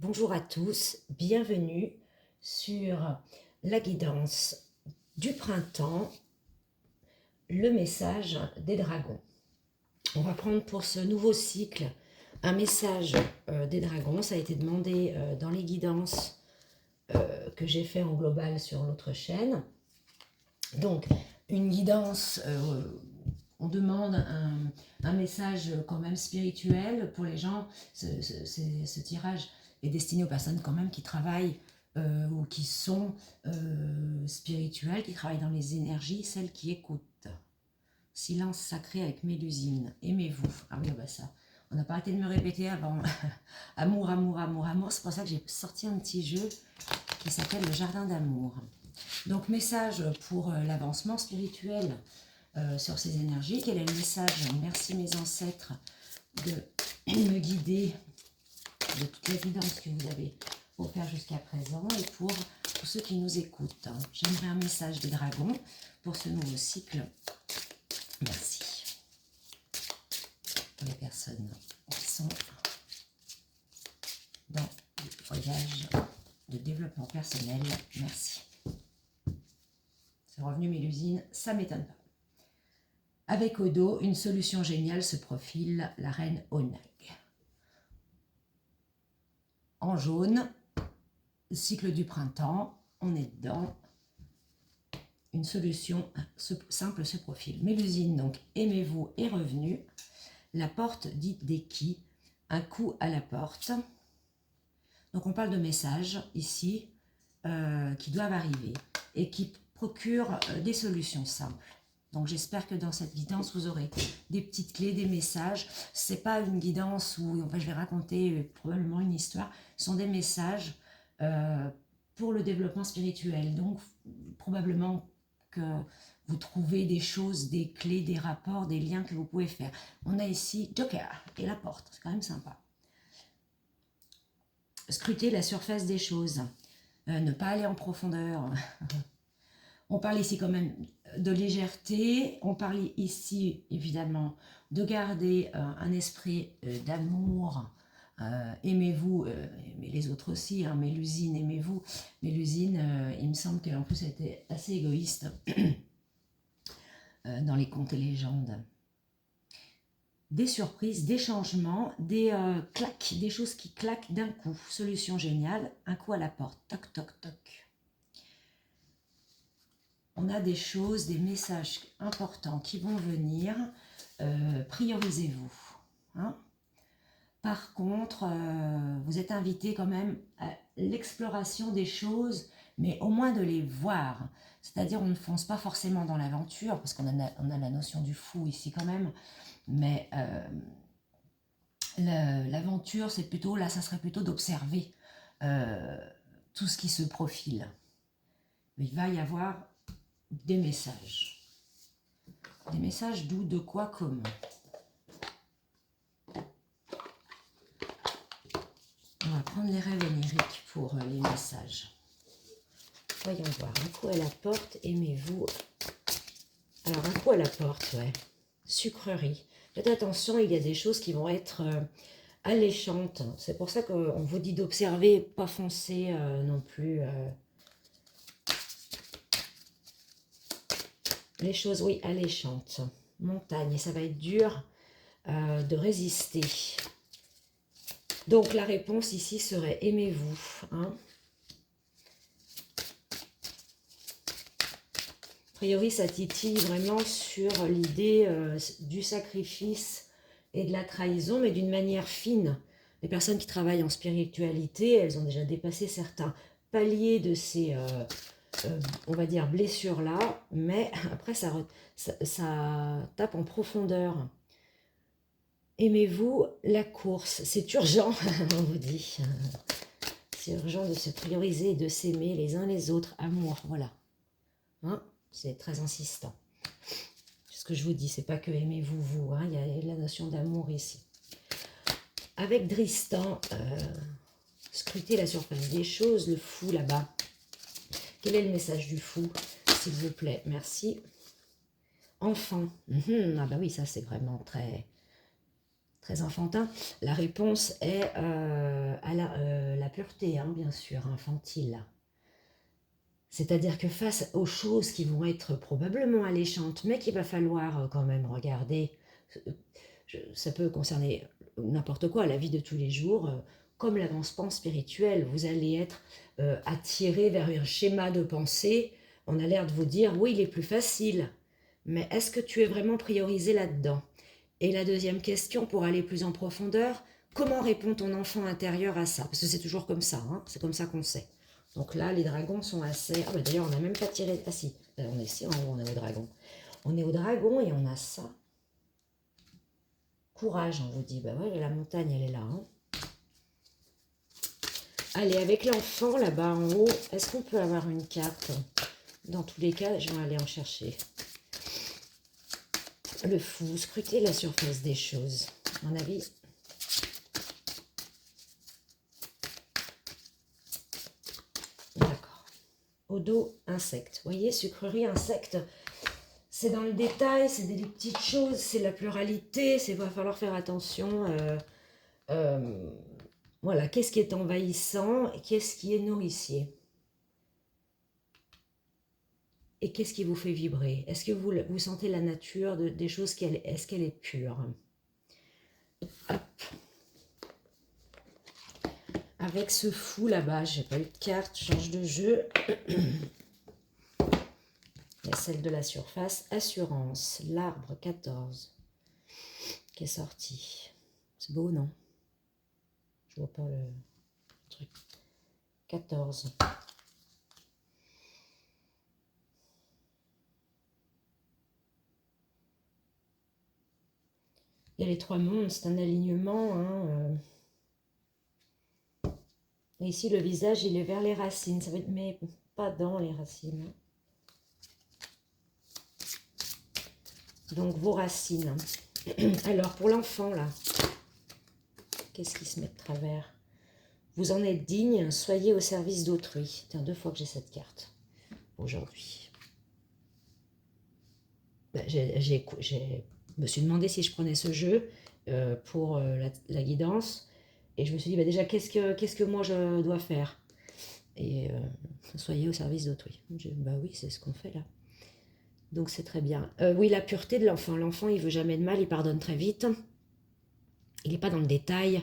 Bonjour à tous, bienvenue sur la guidance du printemps, le message des dragons. On va prendre pour ce nouveau cycle un message des dragons. Ça a été demandé dans les guidances que j'ai fait en global sur l'autre chaîne. Donc, une guidance, on demande un message quand même spirituel pour les gens. Ce tirage est destiné aux personnes quand même qui travaillent ou qui sont spirituelles, qui travaillent dans les énergies, celles qui écoutent. Silence sacré avec Mélusine. Aimez-vous. Ah oui, bah ça, on n'a pas arrêté de me répéter avant. Amour, amour, amour, amour. C'est pour ça que j'ai sorti un petit jeu qui s'appelle le Jardin d'amour. Donc, message pour l'avancement spirituel sur ces énergies. Quel est le message? Merci mes ancêtres de me guider de toute la guidance que vous avez offert jusqu'à présent et pour tous ceux qui nous écoutent. J'aimerais un message des dragons pour ce nouveau cycle. Merci. Pour les personnes qui sont dans le voyage de développement personnel. Merci. C'est revenu Mélusine, ça ne m'étonne pas. Avec Odo, une solution géniale se profile, la reine Onag. En jaune, cycle du printemps, on est dedans. Une solution simple se profile. Mélusine, donc, aimez-vous est revenue. La porte dite des qui, un coup à la porte. Donc on parle de messages ici qui doivent arriver et qui procurent des solutions simples. Donc j'espère que dans cette guidance, vous aurez des petites clés, des messages. Ce n'est pas une guidance où enfin, je vais raconter probablement une histoire. Ce sont des messages pour le développement spirituel. Donc probablement que vous trouvez des choses, des clés, des rapports, des liens que vous pouvez faire. On a ici Joker et la porte. C'est quand même sympa. Scruter la surface des choses. Ne pas aller en profondeur. On parle ici quand même de légèreté, on parle ici évidemment de garder un esprit d'amour, aimez-vous, mais les autres aussi, hein, Mélusine, aimez-vous. Mélusine, il me semble qu'en plus elle était assez égoïste dans les contes et légendes. Des surprises, des changements, des claques, des choses qui claquent d'un coup. Solution géniale, un coup à la porte, toc toc toc. On a des choses, des messages importants qui vont venir. Priorisez-vous. Hein. Par contre, vous êtes invité quand même à l'exploration des choses, mais au moins de les voir. C'est-à-dire, on ne fonce pas forcément dans l'aventure, parce qu'on a la notion du fou ici quand même, mais l'aventure, c'est plutôt, là, ça serait plutôt d'observer tout ce qui se profile. Il va y avoir des messages. Des messages d'où, de quoi, comment. On va prendre les rêves oniriques pour les messages. Voyons voir. Un coup à la porte, aimez-vous. Alors, un coup à la porte, ouais. Sucrerie. Faites attention, il y a des choses qui vont être alléchantes. C'est pour ça qu'on vous dit d'observer, pas foncer non plus. Les choses, oui, alléchantes. Montagne, ça va être dur de résister. Donc, la réponse ici serait aimez-vous. Hein. A priori, ça titille vraiment sur l'idée du sacrifice et de la trahison, mais d'une manière fine. Les personnes qui travaillent en spiritualité, elles ont déjà dépassé certains paliers de ces... on va dire blessure là, mais après ça tape en profondeur. Aimez-vous la course? C'est urgent, on vous dit. C'est urgent de se prioriser et de s'aimer les uns les autres. Amour, voilà. Hein, c'est très insistant. Ce que je vous dis, c'est pas que aimez-vous vous. Hein, il y a la notion d'amour ici. Avec Dristan, scrutez la surface des choses, le fou là-bas. Quel est le message du fou, s'il vous plaît? Merci. Enfant. Ah bah oui, ça c'est vraiment très enfantin. La réponse est à la pureté, hein, bien sûr, infantile. C'est-à-dire que face aux choses qui vont être probablement alléchantes, mais qu'il va falloir quand même regarder, ça peut concerner n'importe quoi, la vie de tous les jours, comme l'avancement spirituel, vous allez être attiré vers un schéma de pensée, on a l'air de vous dire, oui, il est plus facile, mais est-ce que tu es vraiment priorisé là-dedans? Et la deuxième question, pour aller plus en profondeur, comment répond ton enfant intérieur à ça? Parce que c'est toujours comme ça, hein, c'est comme ça qu'on sait. Donc là, les dragons sont assez... Ah bah d'ailleurs, on n'a même pas tiré... Ah si, on est ici en haut, on est au dragon. On est au dragon et on a ça. Courage, on vous dit. Bah ouais, la montagne, elle est là. Hein. Allez, avec l'enfant là-bas en haut, est-ce qu'on peut avoir une carte? Dans tous les cas, je vais aller en chercher. Le fou, scrutez la surface des choses. À mon avis... D'accord. Au dos, insectes. Vous voyez, sucrerie, insectes. C'est dans le détail, c'est des petites choses, c'est la pluralité, il va falloir faire attention. Voilà, qu'est-ce qui est envahissant et qu'est-ce qui est nourricier? Et qu'est-ce qui vous fait vibrer? Est-ce que vous sentez la nature des choses, est-ce qu'elle est pure? Hop. Avec ce fou là-bas, j'ai pas eu de carte, change de jeu. Il y a celle de la surface, assurance, l'arbre 14 qui est sorti. C'est beau, non? Je vois pas le truc. 14. Il y a les 3 mondes, c'est un alignement. Hein, Et ici, le visage, il est vers les racines. Ça veut dire, mais pas dans les racines. Donc, vos racines. Alors, pour l'enfant, là, qu'est-ce qui se met de travers? Vous en êtes digne, soyez au service d'autrui. Tiens, 2 fois que j'ai cette carte aujourd'hui. Ben, je me suis demandé si je prenais ce jeu pour la guidance. Et je me suis dit, bah déjà, qu'est-ce que moi je dois faire? Et soyez au service d'autrui. Bah oui, c'est ce qu'on fait là. Donc c'est très bien. Oui, la pureté de l'enfant. L'enfant, il veut jamais de mal, il pardonne très vite. Il n'est pas dans le détail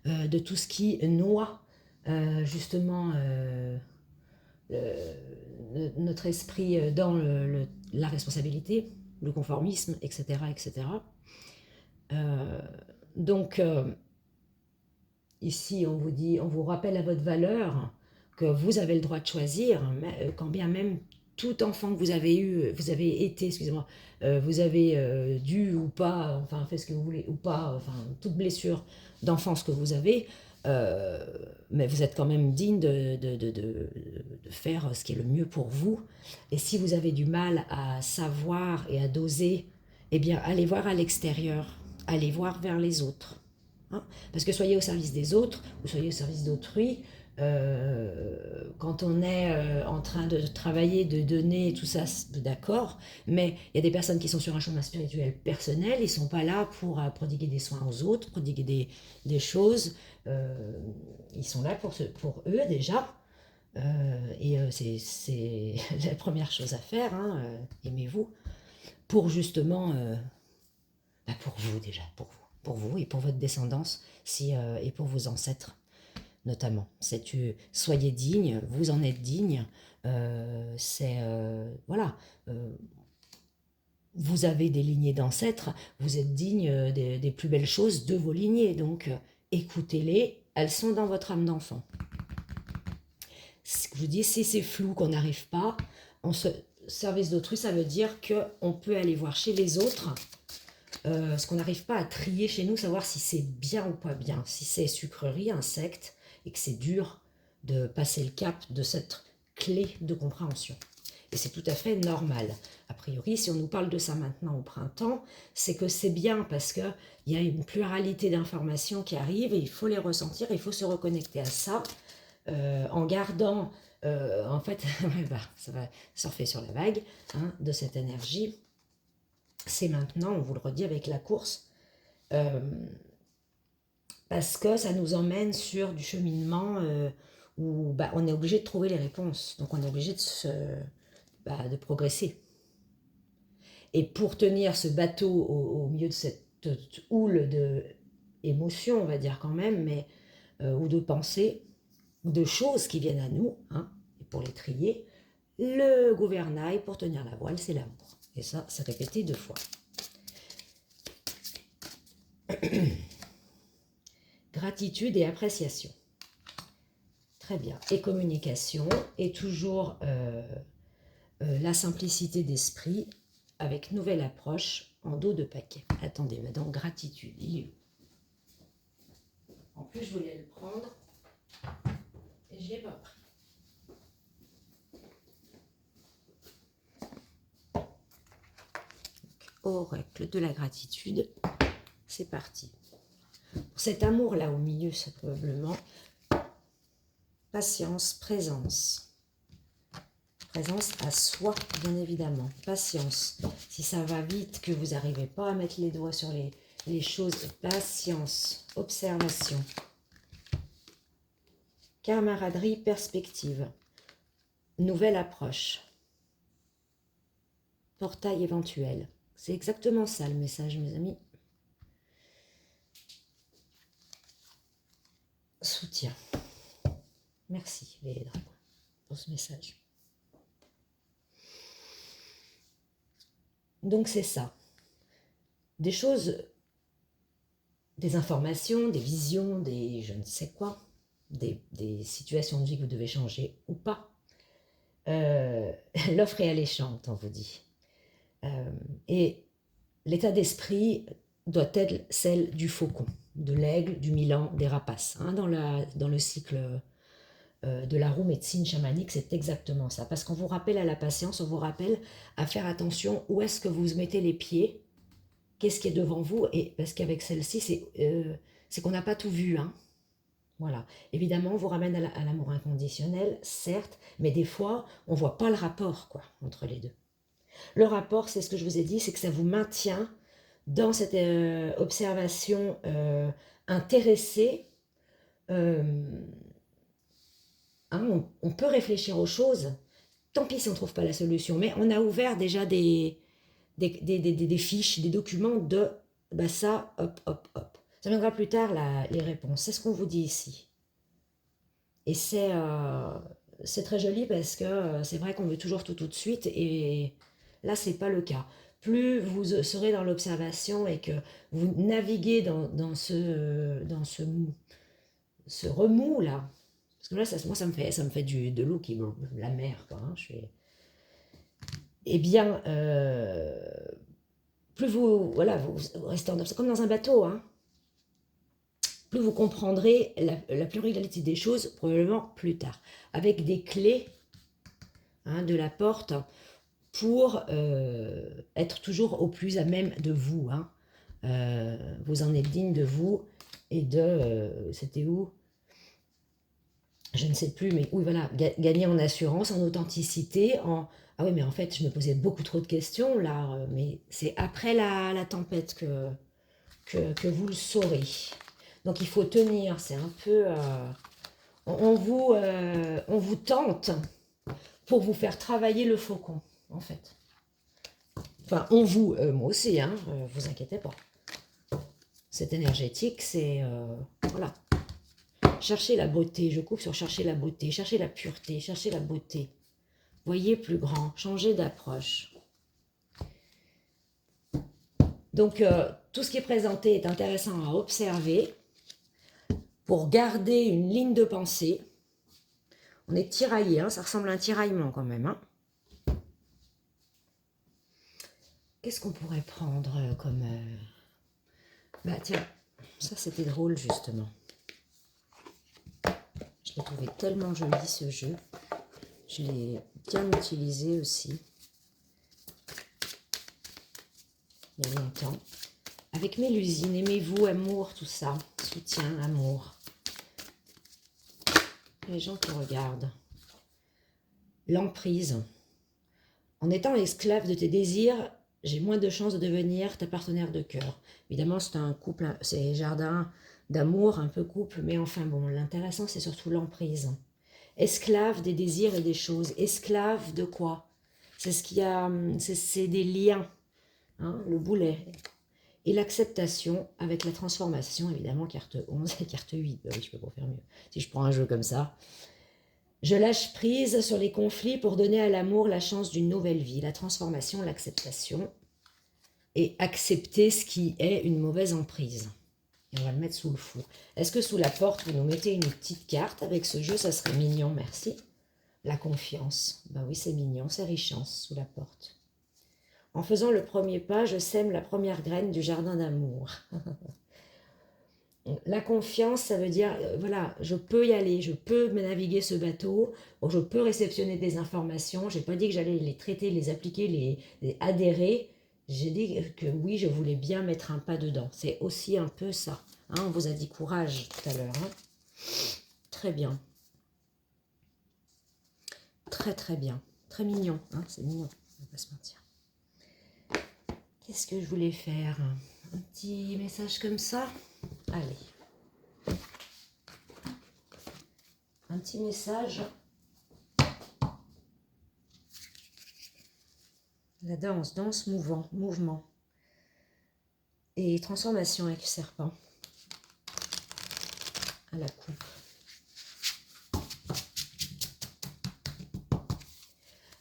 de tout ce qui noie justement notre esprit dans la responsabilité, le conformisme, etc. etc. Donc, ici, on vous dit, on vous rappelle à votre valeur que vous avez le droit de choisir, quand bien même tout enfant que vous avez eu, vous avez été, excusez-moi, vous avez dû ou pas, enfin, fait ce que vous voulez, ou pas, enfin, toute blessure d'enfance que vous avez, mais vous êtes quand même digne de faire ce qui est le mieux pour vous. Et si vous avez du mal à savoir et à doser, eh bien, allez voir à l'extérieur, allez voir vers les autres. Hein, parce que soyez au service des autres, ou soyez au service d'autrui, quand on est en train de travailler, de donner, tout ça, d'accord, mais il y a des personnes qui sont sur un chemin spirituel personnel, ils ne sont pas là pour prodiguer des soins aux autres, prodiguer des choses, ils sont là pour eux déjà, et c'est la première chose à faire, hein, aimez-vous, pour justement, pour vous déjà, pour vous et pour votre descendance, et pour vos ancêtres notamment. Soyez digne, vous en êtes digne, voilà, vous avez des lignées d'ancêtres, vous êtes digne des plus belles choses de vos lignées, donc écoutez-les, elles sont dans votre âme d'enfant. Je vous dis, si c'est flou, qu'on n'arrive pas, service d'autrui, ça veut dire qu'on peut aller voir chez les autres ce qu'on n'arrive pas à trier chez nous, savoir si c'est bien ou pas bien, si c'est sucrerie, insecte, et que c'est dur de passer le cap de cette clé de compréhension. Et c'est tout à fait normal. A priori, si on nous parle de ça maintenant au printemps, c'est que c'est bien parce qu'il y a une pluralité d'informations qui arrivent et il faut les ressentir, il faut se reconnecter à ça en gardant, en fait, ça va surfer sur la vague hein, de cette énergie. C'est maintenant, on vous le redit avec la course, parce que ça nous emmène sur du cheminement où bah, on est obligé de trouver les réponses. Donc on est obligé de progresser. Et pour tenir ce bateau au milieu de cette houle d'émotions, on va dire quand même, mais, ou de pensées, ou de choses qui viennent à nous, hein, et pour les trier, le gouvernail pour tenir la voile, c'est l'amour. Et ça, c'est répété 2 fois. Gratitude et appréciation. Très bien. Et communication, et toujours la simplicité d'esprit avec nouvelle approche en dos de paquet. Attendez, mais donc gratitude, il est où? En plus, je voulais le prendre et je ne l'ai pas pris. Oracle de la gratitude, c'est parti. Pour cet amour là au milieu, c'est probablement patience, présence. Présence à soi, bien évidemment. Patience. Si ça va vite, que vous n'arrivez pas à mettre les doigts sur les choses, patience, observation. Camaraderie, perspective. Nouvelle approche. Portail éventuel. C'est exactement ça le message, mes amis. Soutien. Merci les dragons pour ce message. Donc c'est ça. Des choses, des informations, des visions, des je ne sais quoi, des situations de vie que vous devez changer ou pas. L'offre est alléchante, on vous dit. Et l'état d'esprit doit être celle du faucon, de l'aigle, du milan, des rapaces. Hein, dans le cycle de la roue médecine chamanique, c'est exactement ça. Parce qu'on vous rappelle à la patience, on vous rappelle à faire attention où est-ce que vous mettez les pieds, qu'est-ce qui est devant vous, et parce qu'avec celle-ci, c'est qu'on n'a pas tout vu. Hein. Voilà. Évidemment, on vous ramène à l'amour inconditionnel, certes, mais des fois, on ne voit pas le rapport quoi, entre les deux. Le rapport, c'est ce que je vous ai dit, c'est que ça vous maintient dans cette observation intéressée. Hein, on peut réfléchir aux choses, tant pis si on ne trouve pas la solution, mais on a ouvert déjà des fiches, des documents de bah ça, hop, hop, hop. Ça viendra plus tard, les réponses. C'est ce qu'on vous dit ici. Et c'est très joli parce que c'est vrai qu'on veut toujours tout de suite, et là, c'est pas le cas. Plus vous serez dans l'observation et que vous naviguez dans ce remous là, parce que là, moi, ça me fait de l'eau qui la mer, quoi. Hein, eh bien, plus vous restez en observation, comme dans un bateau, hein, plus vous comprendrez la pluralité des choses, probablement plus tard, avec des clés hein, de la porte pour être toujours au plus à même de vous. Hein. Vous en êtes digne de vous et de... C'était où? Je ne sais plus, mais oui, voilà, gagner en assurance, en authenticité, en... Ah oui, mais en fait, je me posais beaucoup trop de questions, là, mais c'est après la tempête que vous le saurez. Donc, il faut tenir, c'est un peu... on vous tente pour vous faire travailler le faucon, en fait. Enfin, moi aussi, hein, vous inquiétez pas. C'est énergétique, c'est... voilà. Cherchez la beauté, je coupe sur chercher la beauté, chercher la pureté, chercher la beauté. Voyez plus grand, changez d'approche. Donc, tout ce qui est présenté est intéressant à observer pour garder une ligne de pensée. On est tiraillé, hein, ça ressemble à un tiraillement quand même. Hein. Qu'est-ce qu'on pourrait prendre comme... Bah tiens, ça c'était drôle justement. Je l'ai trouvé tellement joli ce jeu. Je l'ai bien utilisé aussi. Il y a longtemps. Avec Mélusine, aimez-vous, amour, tout ça. Soutien, amour. Les gens qui regardent. L'emprise. En étant esclave de tes désirs, j'ai moins de chances de devenir ta partenaire de cœur. Évidemment, c'est un couple, c'est Jardin, d'amour, un peu couple, mais enfin bon, l'intéressant c'est surtout l'emprise. Esclave des désirs et des choses. Esclave de quoi? C'est ce qu'il y a, c'est des liens, hein, le boulet. Et l'acceptation avec la transformation, évidemment, carte 11 et carte 8. Bah oui, je peux pas faire mieux. Si je prends un jeu comme ça. Je lâche prise sur les conflits pour donner à l'amour la chance d'une nouvelle vie. La transformation, l'acceptation. Et accepter ce qui est une mauvaise emprise. Et on va le mettre sous le fou. Est-ce que sous la porte, vous nous mettez une petite carte avec ce jeu? Ça serait mignon, merci. La confiance. Ben oui, c'est mignon, c'est richance sous la porte. En faisant le premier pas, je sème la première graine du jardin d'amour. La confiance, ça veut dire, voilà, je peux y aller, je peux me naviguer ce bateau, je peux réceptionner des informations. Je n'ai pas dit que j'allais les traiter, les appliquer, les adhérer. J'ai dit que oui, je voulais bien mettre un pas dedans. C'est aussi un peu ça. Hein, on vous a dit courage tout à l'heure. Hein. Très bien. Très très bien. Très mignon. Hein, c'est mignon, on va pas se mentir. Qu'est-ce que je voulais faire? Un petit message comme ça? Allez. Un petit message. La danse, danse, mouvement. Et transformation avec serpent. À la coupe.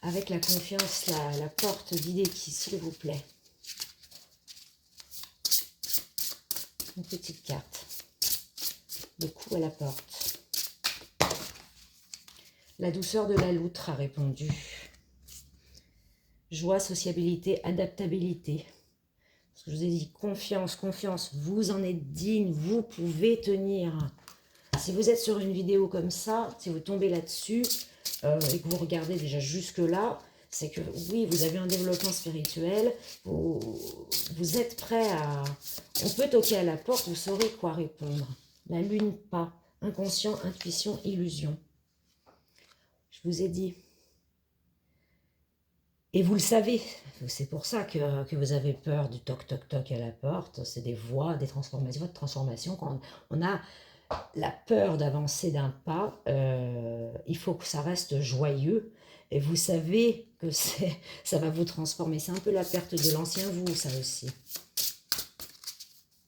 Avec la confiance, la porte d'idée qui, s'il vous plaît. Une petite carte. Le coup à la porte. La douceur de la loutre a répondu. Joie, sociabilité, adaptabilité. Parce que je vous ai dit confiance, confiance. Vous en êtes digne, vous pouvez tenir. Si vous êtes sur une vidéo comme ça, si vous tombez là-dessus et que vous regardez déjà jusque-là, c'est que oui, vous avez un développement spirituel, vous êtes prêt à... On peut toquer à la porte, vous saurez quoi répondre. La lune, pas. Inconscient, intuition, illusion. Je vous ai dit. Et vous le savez, c'est pour ça que vous avez peur du toc-toc-toc à la porte. C'est des voies, des transformations, votre transformation. Quand on a la peur d'avancer d'un pas, il faut que ça reste joyeux. Et vous savez que ça va vous transformer. C'est un peu la perte de l'ancien vous, ça aussi.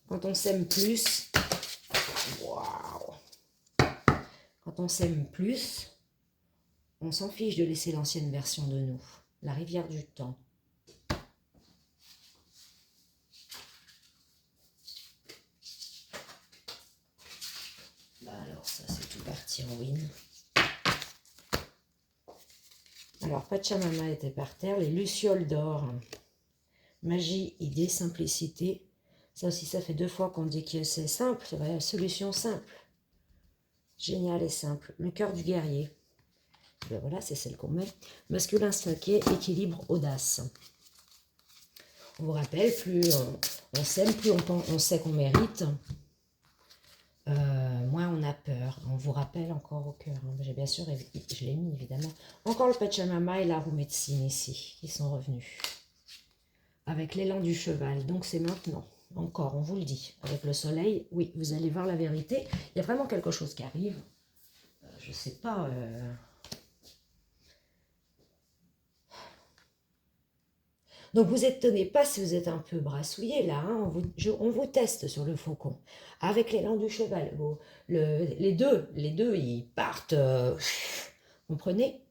Quand on s'aime plus, waouh! Quand on s'aime plus, on s'en fiche de laisser l'ancienne version de nous. La rivière du temps. Bah alors ça c'est tout parti en win. Alors Pachamama était par terre, les lucioles d'or. Magie, idée, simplicité. Ça aussi ça fait 2 fois qu'on dit que c'est simple, c'est la solution simple. Génial et simple. Le cœur du guerrier. Ben voilà, c'est celle qu'on met. Masculin sacré, équilibre, audace. On vous rappelle, plus on s'aime, plus on sait qu'on mérite, moins on a peur. On vous rappelle encore au cœur. Hein. J'ai bien sûr, je l'ai mis évidemment. Encore le Pachamama et la roue médecine ici, qui sont revenus. Avec l'élan du cheval. Donc c'est maintenant. Encore, on vous le dit. Avec le soleil, oui, vous allez voir la vérité. Il y a vraiment quelque chose qui arrive. Je ne sais pas... Donc vous étonnez pas si vous êtes un peu brassouillé là, hein, on vous teste sur le faucon. Avec l'élan du cheval, les deux ils partent, comprenez?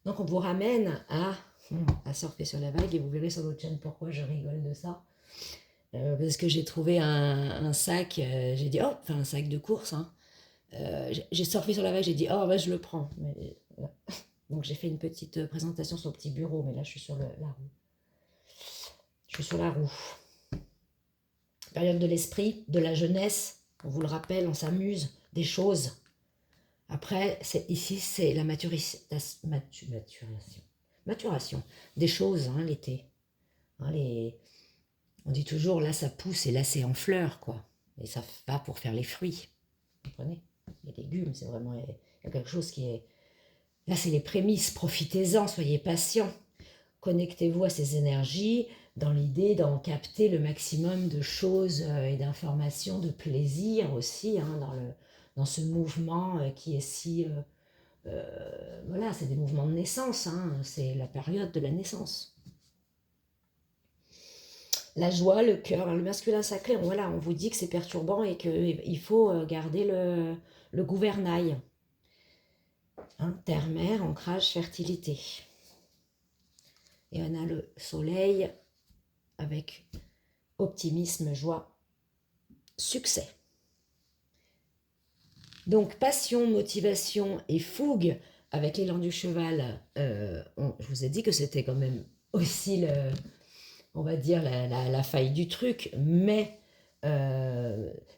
Donc on vous ramène à surfer sur la vague et vous verrez sur votre chaîne pourquoi je rigole de ça. Parce que j'ai trouvé un sac, j'ai dit, oh, enfin un sac de course, hein. J'ai surfé sur la vague, j'ai dit, oh, bah, je le prends. Mais, voilà. Donc j'ai fait une petite présentation sur le petit bureau, mais là je suis sur la roue. Je suis sur la roue. Période de l'esprit, de la jeunesse, on vous le rappelle, on s'amuse, des choses. Après, ici c'est la maturation. Maturation. Des choses, hein, l'été. Hein, on dit toujours, là ça pousse et là c'est en fleurs, quoi. Et ça va pour faire les fruits. Vous comprenez? Les légumes, c'est vraiment... Il y a quelque chose qui est... Là, c'est les prémices, profitez-en, soyez patients. connectez-vous à ces énergies dans l'idée d'en capter le maximum de choses et d'informations, de plaisir aussi, hein, dans ce mouvement qui est si... voilà, c'est des mouvements de naissance, hein, c'est la période de la naissance. La joie, le cœur, le masculin sacré, voilà, on vous dit que c'est perturbant et qu'il faut garder le gouvernail. Hein, terre, mer, ancrage, fertilité. Et on a le soleil avec optimisme, joie, succès. Donc passion, motivation et fougue avec l'élan du cheval, je vous ai dit que c'était quand même aussi, on va dire, la faille du truc, mais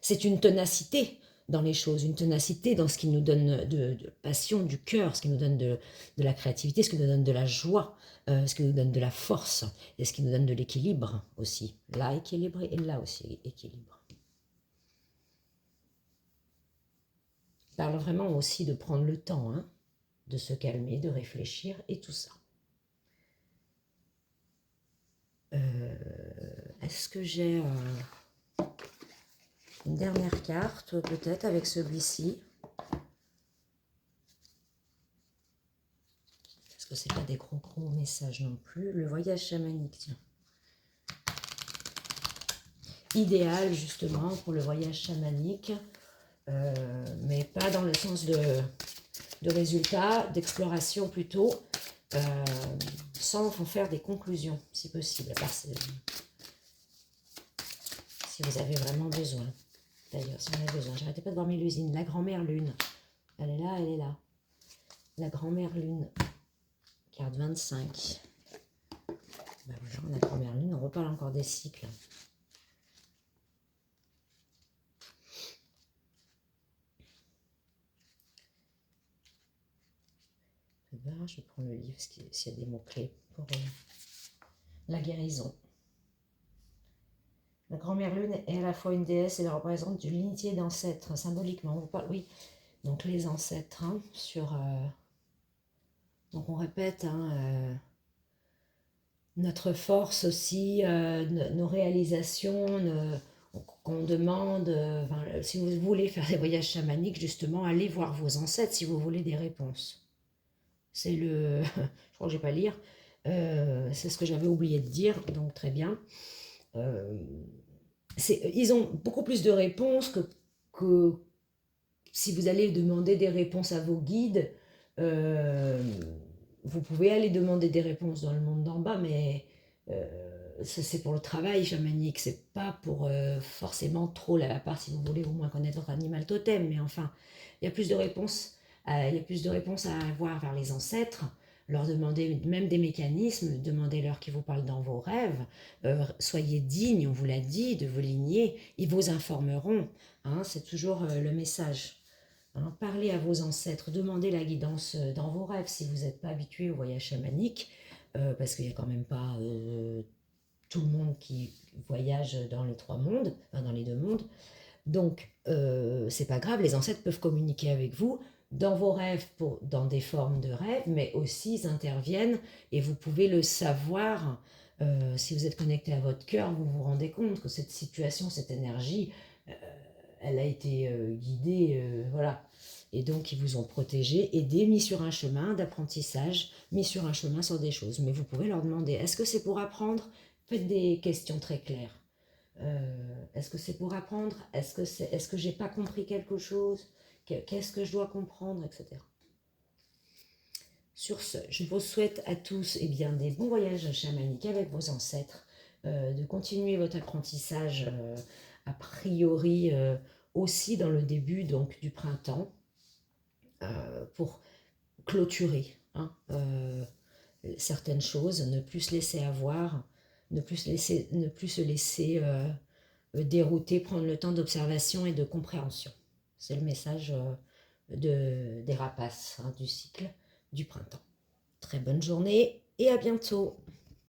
c'est une ténacité dans les choses, une ténacité dans ce qui nous donne de passion, du cœur, ce qui nous donne de la créativité, ce qui nous donne de la joie, ce qui nous donne de la force, et ce qui nous donne de l'équilibre aussi. Là, équilibré, et là aussi, équilibre. Il parle vraiment aussi de prendre le temps, hein, de se calmer, de réfléchir, et tout ça. Est-ce que j'ai une dernière carte, peut-être, avec celui-ci? Parce que c'est pas des gros messages non plus. Le voyage chamanique, tiens. Idéal, justement, pour le voyage chamanique, mais pas dans le sens de résultat, d'exploration plutôt, sans en faire des conclusions, si possible, si vous avez vraiment besoin. D'ailleurs, si on a besoin, j'arrêtais pas de voir Mélusine, la grand-mère lune, elle est là, elle est là. La grand-mère lune, carte 25. Ben voilà, la grand-mère lune, on reparle encore des cycles. Je vais prendre le livre s'il y a des mots-clés pour la guérison. La grand-mère lune est à la fois une déesse et elle représente une lignée d'ancêtres, symboliquement. On vous parle, oui, donc les ancêtres, hein, donc on répète, hein, notre force aussi, nos réalisations, qu'on demande, si vous voulez faire des voyages chamaniques, justement, allez voir vos ancêtres si vous voulez des réponses. C'est je crois que je ne vais pas lire, c'est ce que j'avais oublié de dire, donc très bien. Ils ont beaucoup plus de réponses que si vous allez demander des réponses à vos guides. Vous pouvez aller demander des réponses dans le monde d'en bas, mais ça c'est pour le travail chamanique, c'est pas pour forcément trop à part si vous voulez au moins connaître votre animal totem, mais enfin, il y a plus de réponses, à avoir vers les ancêtres, leur demander même des mécanismes, demandez-leur qu'ils vous parlent dans vos rêves, soyez dignes, on vous l'a dit, de vos lignées, ils vous informeront, hein, c'est toujours le message. Hein, parlez à vos ancêtres, demandez la guidance dans vos rêves si vous n'êtes pas habitué au voyage chamanique, parce qu'il n'y a quand même pas tout le monde qui voyage dans les trois mondes, enfin dans les deux mondes. Donc, c'est pas grave, les ancêtres peuvent communiquer avec vous dans vos rêves, dans des formes de rêves, mais aussi ils interviennent et vous pouvez le savoir. Si vous êtes connecté à votre cœur, vous vous rendez compte que cette situation, cette énergie, elle a été guidée, voilà. Et donc, ils vous ont protégé, aidé, mis sur un chemin d'apprentissage, mis sur un chemin sur des choses. Mais vous pouvez leur demander, est-ce que c'est pour apprendre? Faites des questions très claires. Est-ce que c'est pour apprendre? Est-ce que j'ai pas compris quelque chose? Qu'est-ce que je dois comprendre, etc. Sur ce, je vous souhaite à tous bien, des bons voyages chamaniques avec vos ancêtres, de continuer votre apprentissage a priori aussi dans le début donc, du printemps pour clôturer hein, certaines choses, ne plus se laisser avoir, ne plus se laisser dérouter, prendre le temps d'observation et de compréhension. C'est le message des rapaces hein, du cycle du printemps. Très bonne journée et à bientôt.